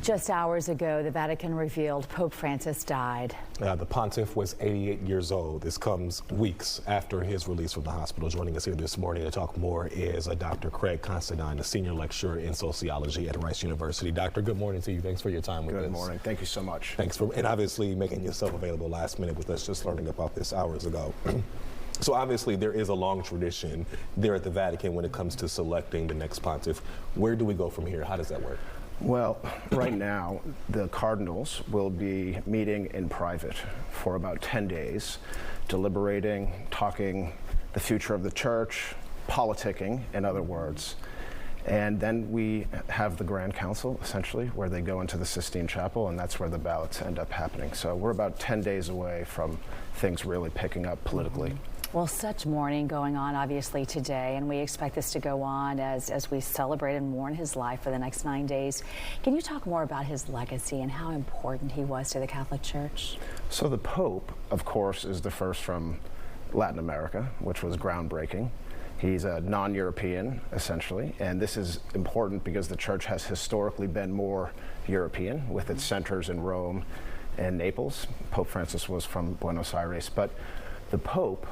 Just hours ago, the Vatican revealed Pope Francis died. The pontiff was 88 years old. This comes weeks after his release from the hospital. Joining us here this morning to talk more is Dr. KRIV Considine, a senior lecturer in sociology at Rice University. Doctor, good morning to you. Thanks for your time with us. Good morning. Thank you so much. Thanks for, and obviously making yourself available last minute with us, just learning about this hours ago. So obviously there is a long tradition there at the Vatican when it comes to selecting the next pontiff. Where do we go from here? How does that work? Well, right now, the cardinals will be meeting in private for about 10 days, deliberating, talking the future of the church, politicking, in other words. And then we have the Grand Council, essentially, where they go into the Sistine Chapel, and that's where the ballots end up happening. So we're about 10 days away from things really picking up politically. Well, such mourning going on, obviously, today, and we expect this to go on as we celebrate and mourn his life for the next 9 days. Can you talk more about his legacy and how important he was to the Catholic Church? So the Pope, of course, is the first from Latin America, which was groundbreaking. He's a non-European, essentially, and this is important because the Church has historically been more European, with its centers in Rome and Naples. Pope Francis was from Buenos Aires, but the Pope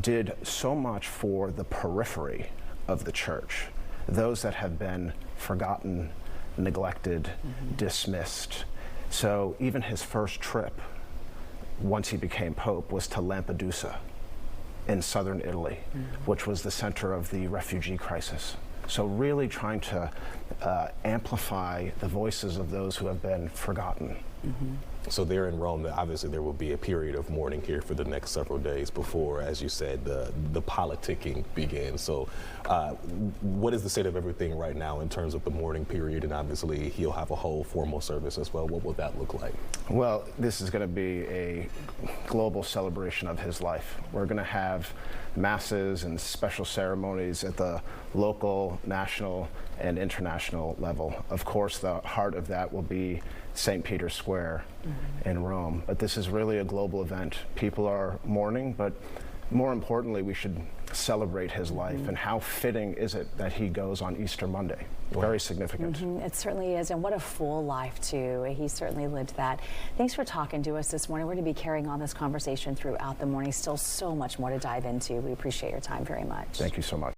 did so much for the periphery of the church, those that have been forgotten, neglected, dismissed. So even his first trip, once he became Pope, was to Lampedusa in southern Italy, which was the center of the refugee crisis. So really trying to amplify the voices of those who have been forgotten. So there in Rome, obviously there will be a period of mourning here for the next several days before, as you said, the politicking begins. So what is the state of everything right now in terms of the mourning period? And obviously he'll have a whole formal service as well. What will that look like? Well, this is going to be a global celebration of his life. We're going to have masses and special ceremonies at the local, national, and international level. Of course, the heart of that will be St. Peter's Square in Rome. But this is really a global event. People are mourning, but more importantly, we should celebrate his life. And how fitting is it that he goes on Easter Monday? Very significant. It certainly is, and what a full life, too. He certainly lived that. Thanks for talking to us this morning. We're going to be carrying on this conversation throughout the morning. Still so much more to dive into. We appreciate your time very much. Thank you so much.